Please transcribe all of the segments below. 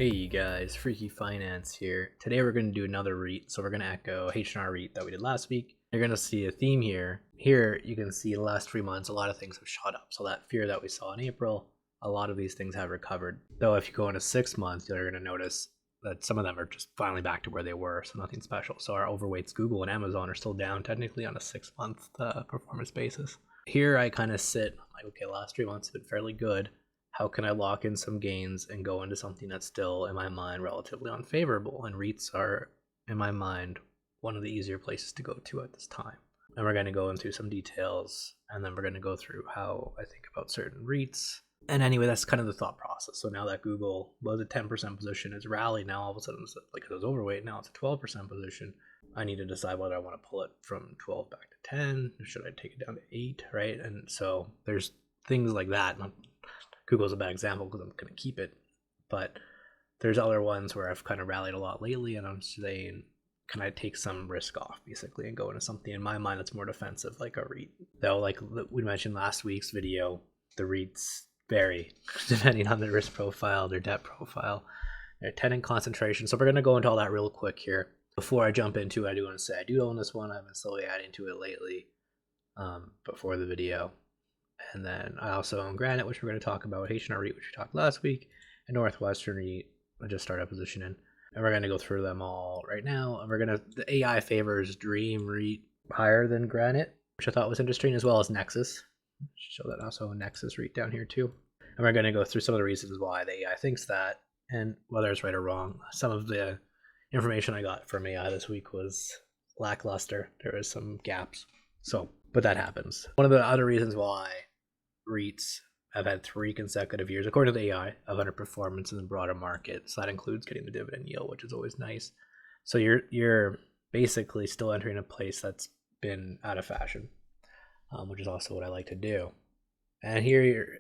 Hey you guys, Freaky Finance here. Today we're going to do another REIT, so we're going to echo H&R REIT that we did last week. You're going to see a theme here. Here you can see the last 3 months a lot of things have shot up. So that fear that we saw in April, a lot of these things have recovered. Though if you go into 6 months, you're going to notice that some of them are just finally back to where they were, so nothing special. So our overweights, Google and Amazon, are still down technically on a 6-month performance basis. Here I kind of sit, I'm like, okay, last 3 months have been fairly good. How can I lock in some gains and go into something that's still, in my mind, relatively unfavorable? And REITs are, in my mind, one of the easier places to go to at this time. And we're going to go into some details, and then we're going to go through how I think about certain REITs. And anyway, that's kind of the thought process. So now that Google was a 10% position, is rallied, now all of a sudden, it's like it was overweight, now it's a 12% position. I need to decide whether I want to pull it from 12 back to 10, or should I take it down to 8, right? And so there's things like that. Google's a bad example because I'm going to keep it, but there's other ones where I've kind of rallied a lot lately, and I'm saying, can I take some risk off basically and go into something in my mind that's more defensive, like a REIT? Though, like we mentioned last week's video, the REITs vary depending on their risk profile, their debt profile, their tenant concentration. So we're going to go into all that real quick here. Before I jump into it, I do want to say I do own this one. I've been slowly adding to it lately before the video. And then I also own Granite, which we're going to talk about, H&R REIT, which we talked last week, and Northwestern REIT, I just started a position in. And we're going to go through them all right now. And the AI favors Dream REIT higher than Granite, which I thought was interesting, as well as Nexus. Show that also Nexus REIT down here too. And we're going to go through some of the reasons why the AI thinks that, and whether it's right or wrong. Some of the information I got from AI this week was lackluster. There was some gaps. But that happens. One of the other reasons why REITs have had 3 consecutive years, according to the AI, of underperformance in the broader market. So that includes getting the dividend yield, which is always nice. So you're basically still entering a place that's been out of fashion, which is also what I like to do. And here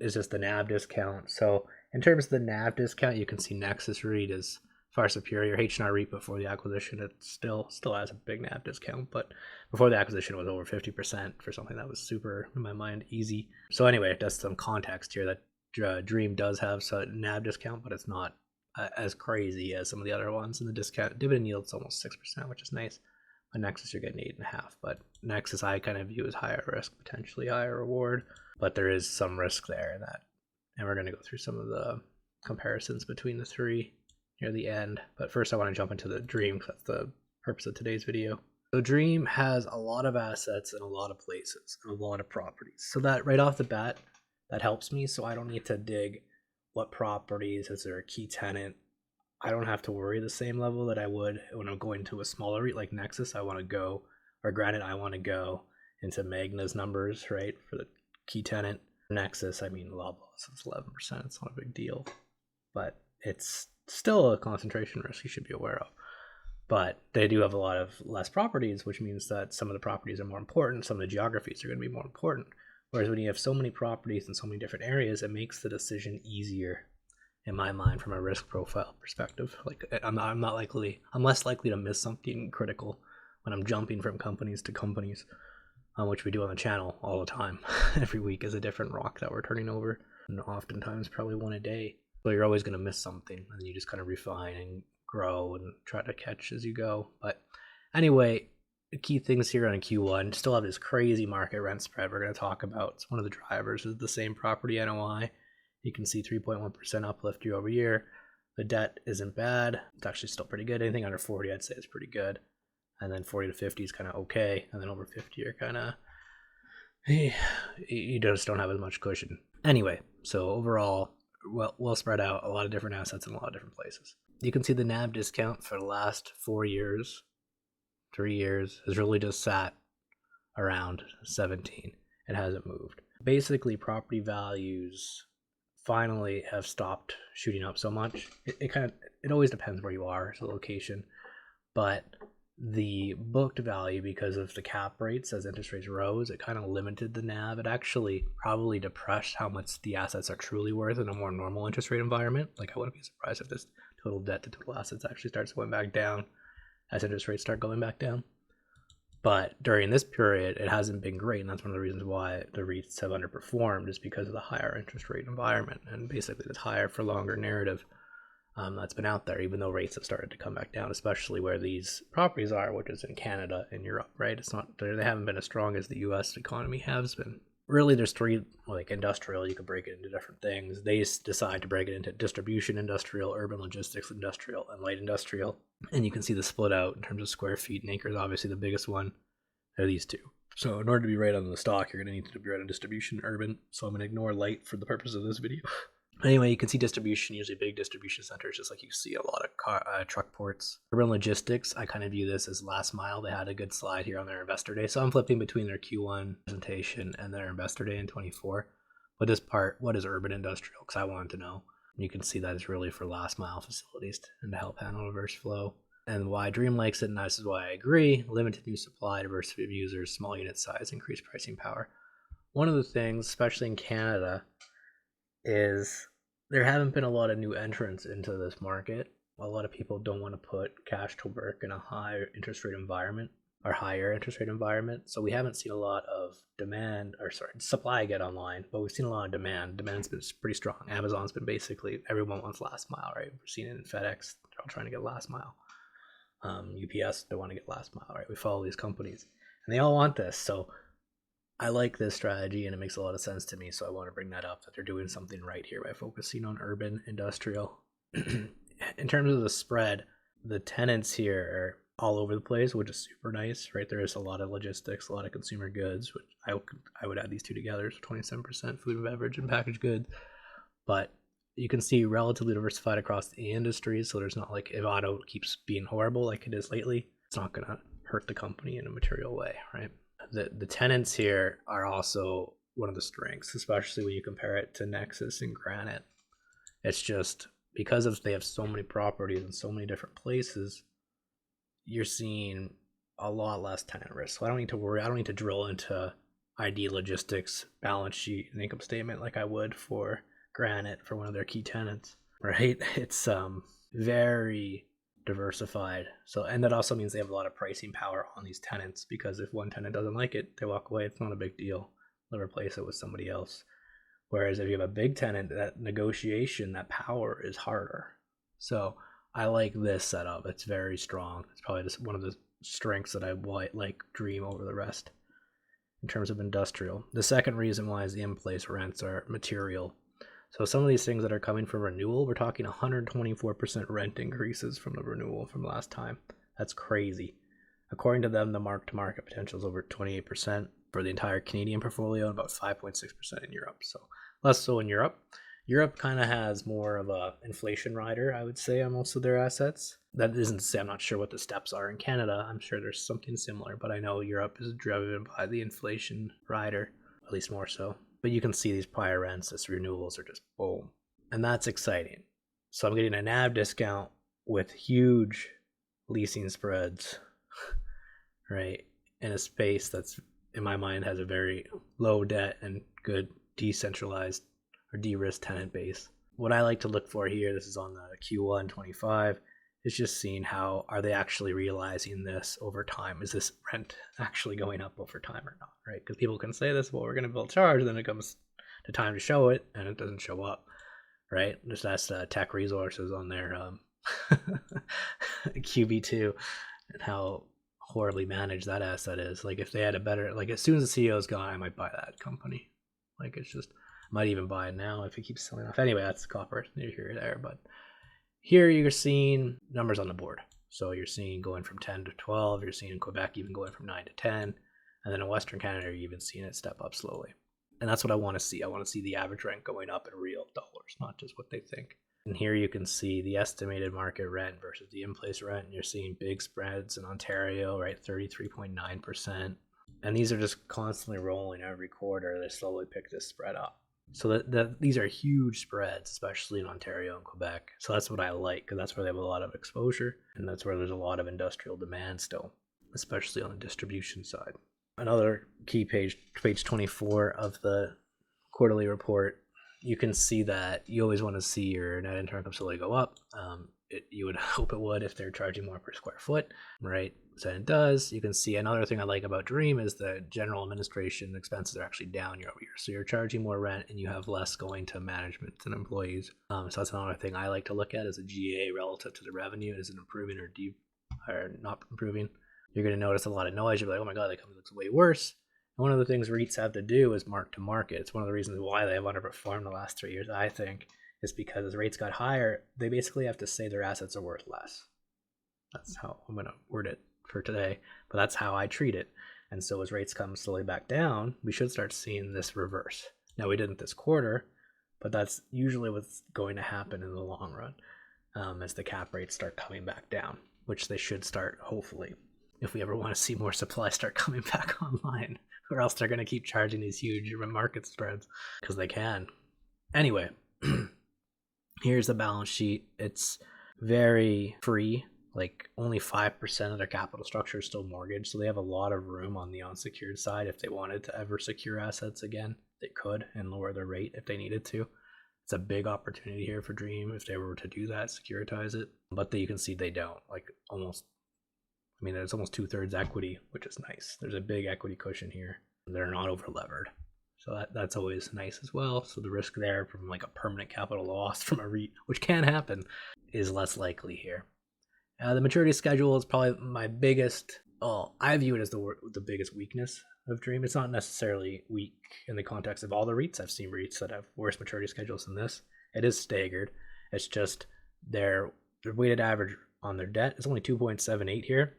is just the NAV discount. So in terms of the NAV discount, you can see Nexus REIT is far superior. H&R REIT before the acquisition, it still has a big NAV discount, but before the acquisition it was over 50% for something that was super, in my mind, easy. So anyway, that's some context here that Dream does have a NAV discount, but it's not as crazy as some of the other ones. And the discount dividend yield's almost 6%, which is nice. But Nexus you're getting 8.5%. But Nexus I kind of view as higher risk, potentially higher reward, but there is some risk there in that. And we're going to go through some of the comparisons between the 3 near the end. But first I want to jump into the Dream, because that's the purpose of today's video. So Dream has a lot of assets in a lot of places and a lot of properties. So that right off the bat, that helps me. So I don't need to dig what properties, is there a key tenant. I don't have to worry the same level that I would when I'm going to a smaller REIT like Nexus. I want to go, or Granite, I want to go into Magna's numbers, right, for the key tenant. Nexus, I mean, Loblaws is 11%. It's not a big deal, but it's still a concentration risk you should be aware of. But they do have a lot of less properties, which means that some of the properties are more important. Some of the geographies are going to be more important. Whereas when you have so many properties in so many different areas, it makes the decision easier, in my mind, from a risk profile perspective. Like I'm less likely to miss something critical when I'm jumping from companies to companies, which we do on the channel all the time. Every week is a different rock that we're turning over, and oftentimes probably one a day. So you're always going to miss something, and you just kind of refine and grow and try to catch as you go. But anyway, the key things here on Q1, still have this crazy market rent spread we're going to talk about. It's one of the drivers is the same property NOI. You can see 3.1% uplift year over year. The debt isn't bad. It's actually still pretty good. Anything under 40 I'd say is pretty good. And then 40 to 50 is kind of okay. And then over 50 you're kind of, you just don't have as much cushion. Anyway, so overall, well spread out, a lot of different assets in a lot of different places. You can see the NAV discount for the last 3 years has really just sat around 17. It hasn't moved. Basically, property values finally have stopped shooting up so much. It always depends where you are, the location, but the booked value, because of the cap rates as interest rates rose, it kind of limited the NAV. It actually probably depressed how much the assets are truly worth in a more normal interest rate environment. Like I wouldn't be surprised if this total debt to total assets actually starts going back down as interest rates start going back down. But during this period, it hasn't been great, and that's one of the reasons why the REITs have underperformed, is because of the higher interest rate environment and basically this higher for longer narrative. that's been out there, even though rates have started to come back down, especially where these properties are, which is in Canada and Europe, right? It's not, they haven't been as strong as the US economy has been. Really, there's three, like industrial, you could break it into different things. They decide to break it into distribution industrial, urban logistics industrial, and light industrial. And you can see the split out in terms of square feet and acres. Obviously, the biggest one are these two. So in order to be right on the stock, you're going to need to be right on distribution, urban. So I'm going to ignore light for the purpose of this video. Anyway, you can see distribution, usually big distribution centers, just like you see a lot of truck ports. Urban logistics, I kind of view this as last mile. They had a good slide here on their investor day. So I'm flipping between their Q1 presentation and their investor day in 24. But this part, what is urban industrial? Because I wanted to know. And you can see that it's really for last mile facilities and to help handle reverse flow. And why Dream likes it, and this is why I agree, limited new supply, diversity of users, small unit size, increased pricing power. One of the things, especially in Canada, is there haven't been a lot of new entrants into this market. A lot of people don't want to put cash to work in a higher interest rate environment or higher interest rate environment. So we haven't seen a lot of supply get online, but we've seen a lot of demand. Demand's been pretty strong. Amazon's been basically, everyone wants last mile, right? We've seen it in FedEx. They're all trying to get last mile. UPS, they want to get last mile, right? We follow these companies and they all want this. So I like this strategy and it makes a lot of sense to me. So I want to bring that up, that they're doing something right here by focusing on urban industrial. In terms of the spread, the tenants here are all over the place, which is super nice, right? There is a lot of logistics, a lot of consumer goods, which I would add these two together. So 27% food and beverage and packaged goods. But you can see relatively diversified across the industries. So there's not like, if auto keeps being horrible like it is lately, it's not going to hurt the company in a material way, right? The tenants here are also one of the strengths, especially when you compare it to Nexus and Granite. It's just because they have so many properties in so many different places, you're seeing a lot less tenant risk. So I don't need to worry. I don't need to drill into ID Logistics balance sheet and income statement like I would for Granite for one of their key tenants, right? It's very diversified. So, and that also means they have a lot of pricing power on these tenants, because if one tenant doesn't like it, they walk away. It's not a big deal. They'll replace it with somebody else. Whereas if you have a big tenant, that negotiation, that power is harder. So I like this setup. It's very strong. It's probably just one of the strengths that I like Dream over the rest in terms of industrial. The second reason why is the in-place rents are material. So some of these things that are coming from renewal, we're talking 124% rent increases from the renewal from last time. That's crazy. According to them, the mark-to-market potential is over 28% for the entire Canadian portfolio and about 5.6% in Europe. So less so in Europe. Europe kind of has more of a inflation rider, I would say, on most of their assets. That isn't to say I'm not sure what the steps are in Canada. I'm sure there's something similar, but I know Europe is driven by the inflation rider, at least more so. But you can see these prior rents, these renewals are just boom. And that's exciting. So I'm getting a NAV discount with huge leasing spreads, right? In a space that's, in my mind, has a very low debt and good decentralized or de-risked tenant base. What I like to look for here, this is on the Q1 25, is just seeing how are they actually realizing this over time. Is this rent actually going up over time or not, right? Because people can say this, well, we're going to build charge, then it comes to time to show it and it doesn't show up, right? Just ask Tech Resources on their QB2 and how horribly managed that asset is. Like if they had a better, like as soon as the CEO is gone, I might buy that company. Like it's just, might even buy it now if it keeps selling off. Anyway, that's copper. You're here or there, but here you're seeing numbers on the board. So you're seeing going from 10 to 12. You're seeing in Quebec even going from 9 to 10. And then in Western Canada, you're even seeing it step up slowly. And that's what I want to see. I want to see the average rent going up in real dollars, not just what they think. And here you can see the estimated market rent versus the in-place rent. And you're seeing big spreads in Ontario, right? 33.9%. And these are just constantly rolling every quarter. They slowly pick this spread up. So these are huge spreads, especially in Ontario and Quebec. So that's what I like, because that's where they have a lot of exposure, and that's where there's a lot of industrial demand still, especially on the distribution side. Another key page 24 of the quarterly report, you can see that you always want to see your net internal facility go up. You would hope it would if they're charging more per square foot, right? than it does. You can see another thing I like about Dream is the general administration expenses are actually down year over year. So you're charging more rent and you have less going to management and employees. So that's another thing I like to look at is a GA relative to the revenue. Is it improving or not improving? You're going to notice a lot of noise. You'll be like, oh my God, that company looks way worse. And one of the things REITs have to do is mark to market. It's one of the reasons why they have underperformed the last 3 years, I think, is because as rates got higher, they basically have to say their assets are worth less. That's how I'm going to word it for today, but that's how I treat it. And so as rates come slowly back down, we should start seeing this reverse. Now we didn't this quarter, but that's usually what's going to happen in the long run as the cap rates start coming back down, which they should start hopefully if we ever want to see more supply start coming back online, or else they're going to keep charging these huge market spreads because they can. Anyway, here's the balance sheet. It's very free. Like only 5% of their capital structure is still mortgaged, so they have a lot of room on the unsecured side. If they wanted to ever secure assets again, they could and lower their rate if they needed to. It's a big opportunity here for Dream if they were to do that, securitize it. But you can see they don't. Like almost, I mean, there's almost 2/3 equity, which is nice. There's a big equity cushion here. They're not over levered, so that's always nice as well. So the risk there from like a permanent capital loss from a REIT, which can happen, is less likely here. The maturity schedule is probably my biggest, I view it as the biggest weakness of Dream. It's not necessarily weak in the context of all the REITs. I've seen REITs that have worse maturity schedules than this. It is staggered. It's just their weighted average on their debt is only 2.78 here.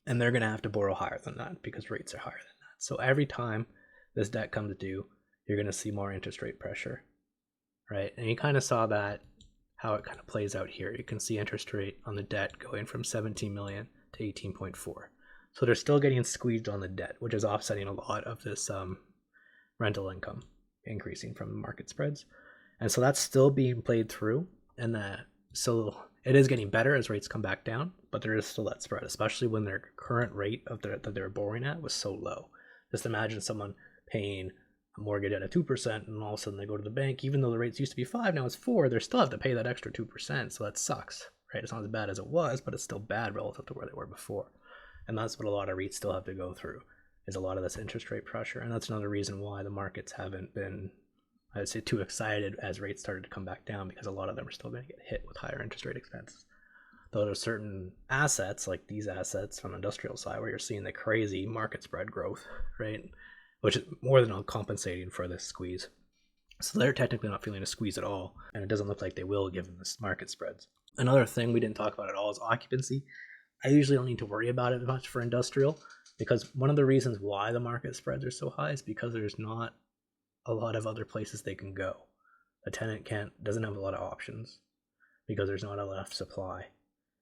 And they're going to have to borrow higher than that because rates are higher than that. So every time this debt comes due, you're going to see more interest rate pressure, right? And you kind of saw that, how it kind of plays out here. You can see interest rate on the debt going from 17 million to 18.4. So they're still getting squeezed on the debt, which is offsetting a lot of this rental income increasing from the market spreads. And so that's still being played through. And so it is getting better as rates come back down, but there is still that spread, especially when their current rate that they're borrowing at was so low. Just imagine someone paying a mortgage at a 2%, and all of a sudden they go to the bank, even though the rates used to be 5, now it's 4, they still have to pay that extra 2%. So that sucks, right? It's not as bad as it was, but it's still bad relative to where they were before. And that's what a lot of REITs still have to go through, is a lot of this interest rate pressure. And that's another reason why the markets haven't been, I'd say, too excited as rates started to come back down, because a lot of them are still going to get hit with higher interest rate expenses. Though there's certain assets, like these assets from the industrial side, where you're seeing the crazy market spread growth, right? Which is more than compensating for this squeeze. So they're technically not feeling a squeeze at all, and it doesn't look like they will given this market spreads. Another thing we didn't talk about at all is occupancy. I usually don't need to worry about it much for industrial, because one of the reasons why the market spreads are so high is because there's not a lot of other places they can go. A tenant doesn't have a lot of options because there's not enough supply.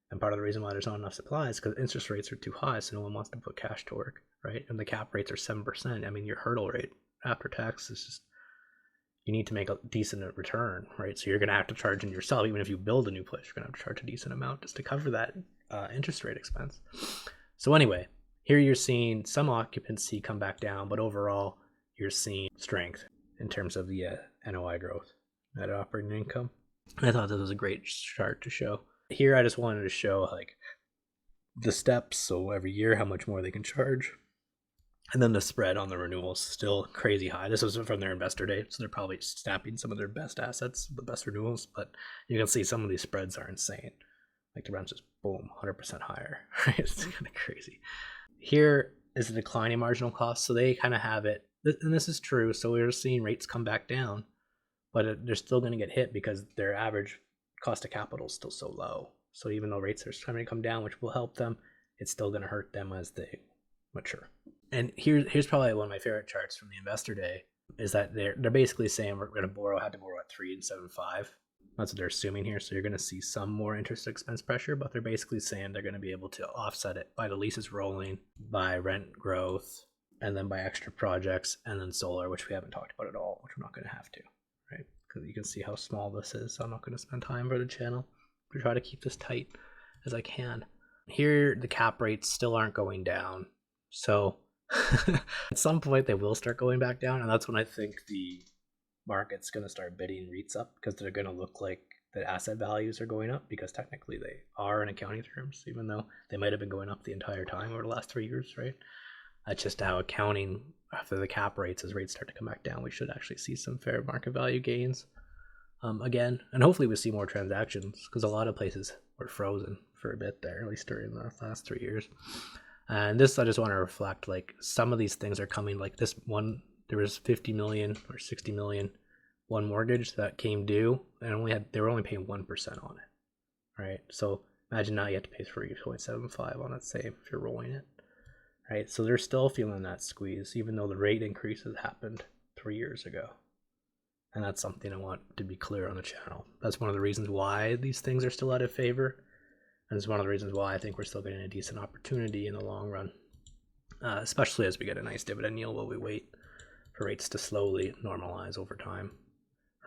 And part of the reason why there's not enough supply is because interest rates are too high, so no one wants to put cash to work, right? And the cap rates are 7%. I mean, your hurdle rate after tax is just, you need to make a decent return, right? So you're going to have to charge in yourself. Even if you build a new place, you're going to have to charge a decent amount just to cover that interest rate expense. So anyway, here you're seeing some occupancy come back down, but overall you're seeing strength in terms of the NOI growth, net operating income. And I thought this was a great chart to show. Here I just wanted to show like the steps, so every year how much more they can charge, and then the spread on the renewals still crazy high. This was from their investor day, so they're probably snapping some of their best assets, the best renewals, but you can see some of these spreads are insane. Like the rents just boom, 100% higher, right? It's kind of crazy. Here is the declining marginal cost, so they kind of have it, and this is true. So we're seeing rates come back down, but they're still going to get hit because their average cost of capital is still so low. So even though rates are starting to come down, which will help them, it's still going to hurt them as they mature. And here's probably one of my favorite charts from the investor day, is that they're basically saying we're going to have to borrow at 3.75. That's what they're assuming here. So you're going to see some more interest expense pressure, but they're basically saying they're going to be able to offset it by the leases rolling, by rent growth, and then by extra projects, and then solar, which we haven't talked about at all, which we're not going to have to, right? Because you can see how small this is, so I'm not going to spend time for the channel to try to keep this tight as I can. Here, the cap rates still aren't going down, so at some point they will start going back down, and that's when I think the market's going to start bidding REITs up, because they're going to look like that asset values are going up, because technically they are in accounting terms, even though they might have been going up the entire time over the last 3 years, right? That's just how accounting, after the cap rates, as rates start to come back down, we should actually see some fair market value gains again. And hopefully we see more transactions, because a lot of places were frozen for a bit there, at least during the last 3 years. And this, I just want to reflect, like, some of these things are coming, like this one, there was 50 million or 60 million one mortgage that came due, and they were only paying 1% on it, right? So imagine now you have to pay 3.75 on it, say, if you're rolling it, right? So they're still feeling that squeeze, even though the rate increases happened 3 years ago. And that's something I want to be clear on the channel. That's one of the reasons why these things are still out of favor. And it's one of the reasons why I think we're still getting a decent opportunity in the long run, especially as we get a nice dividend yield while we wait for rates to slowly normalize over time,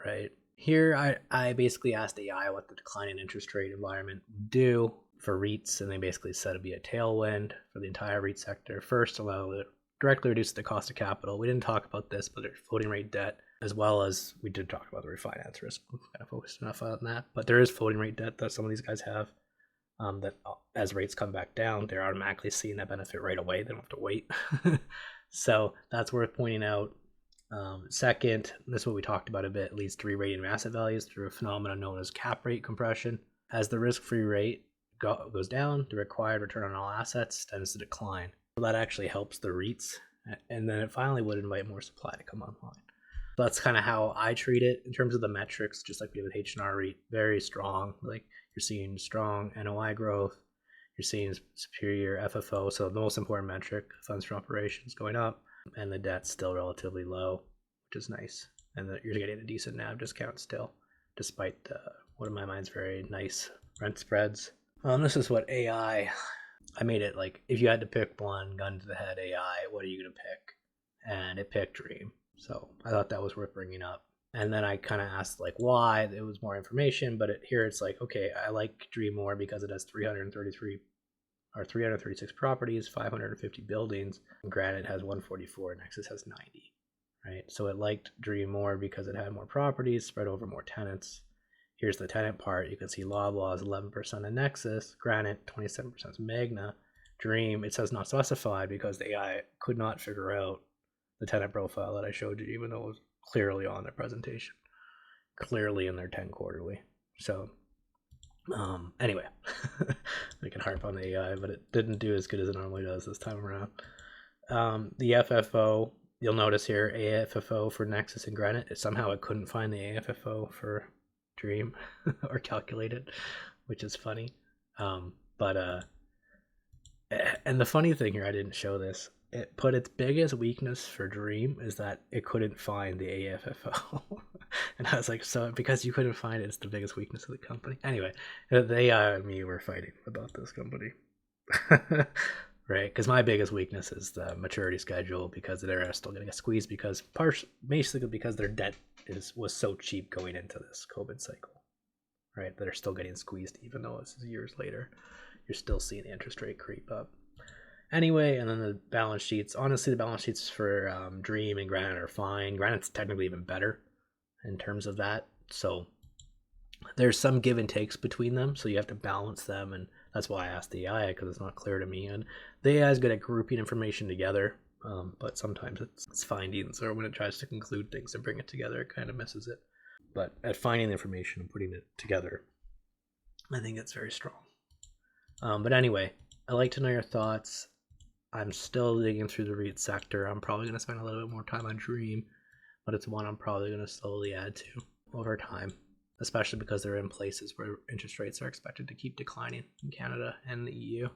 right? Here, I basically asked AI what the declining interest rate environment would do for REITs, and they basically said it'd be a tailwind for the entire REIT sector. First, allow it directly reduce the cost of capital. We didn't talk about this, but there's floating rate debt, as well as we did talk about the refinance risk. We've kind of focused enough on that, but there is floating rate debt that some of these guys have. That as rates come back down, they're automatically seeing that benefit right away. They don't have to wait. So that's worth pointing out. Second, this is what we talked about a bit, leads to re-rating asset values through a phenomenon known as cap rate compression. As the risk-free rate goes down, the required return on all assets tends to decline. So that actually helps the REITs, and then it finally would invite more supply to come online. So that's kind of how I treat it in terms of the metrics, just like we did with H&R REIT, very strong. Like, you're seeing strong NOI growth, you're seeing superior FFO, so the most important metric, funds from operations, going up, and the debt's still relatively low, which is nice. And you're getting a decent NAV discount still, despite what in my mind is very nice rent spreads. This is what AI, I made it like, if you had to pick one, gun to the head AI, what are you going to pick? And it picked Dream. So I thought that was worth bringing up. And then I kind of asked like why. It was more information, but here it's like, okay, I like Dream more because it has 336 properties, 550 buildings, and Granite has 144, Nexus has 90, right? So it liked Dream more because it had more properties spread over more tenants. Here's the tenant part. You can see Loblaw is 11% in Nexus, Granite 27% is Magna. Dream, it says not specified because the AI could not figure out the tenant profile that I showed you, even though it was clearly on their presentation, clearly in their 10 quarterly. So anyway, I can harp on the AI, but it didn't do as good as it normally does this time around. The FFO, you'll notice here, AFFO for Nexus and Granite, somehow it couldn't find the AFFO for Dream or calculate it, which is funny. And the funny thing here, I didn't show this, it put its biggest weakness for Dream is that it couldn't find the AFFO. And I was like, so because you couldn't find it, it's the biggest weakness of the company. Anyway, the AI and me were fighting about this company. Right? Because my biggest weakness is the maturity schedule, because they're still getting a squeeze, because basically because their debt was so cheap going into this COVID cycle. Right? They're still getting squeezed, even though this is years later. You're still seeing the interest rate creep up. Anyway, and then the balance sheets. Honestly, the balance sheets for Dream and Granite are fine. Granite's technically even better in terms of that. So there's some give and takes between them. So you have to balance them. And that's why I asked the AI, because it's not clear to me. And the AI is good at grouping information together. But sometimes it's findings, or when it tries to conclude things and bring it together, it kind of misses it. But at finding the information and putting it together, I think it's very strong. But anyway, I'd like to know your thoughts. I'm still digging through the REIT sector. I'm probably going to spend a little bit more time on Dream, but it's one I'm probably going to slowly add to over time, especially because they're in places where interest rates are expected to keep declining in Canada and the EU.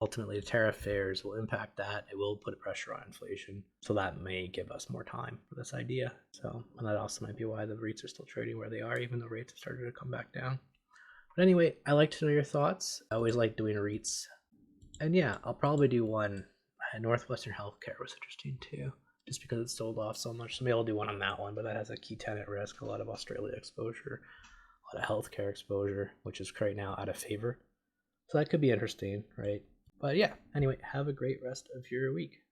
Ultimately, the tariff fares will impact that. It will put pressure on inflation, so that may give us more time for this idea. So, and that also might be why the REITs are still trading where they are, even though rates have started to come back down. But anyway, I like to know your thoughts. I always like doing REITs. And yeah, I'll probably do one. Northwestern Healthcare was interesting too, just because it sold off so much. So maybe I'll do one on that one, but that has a key tenant risk, a lot of Australia exposure, a lot of healthcare exposure, which is right now out of favor. So that could be interesting, right? But yeah, anyway, have a great rest of your week.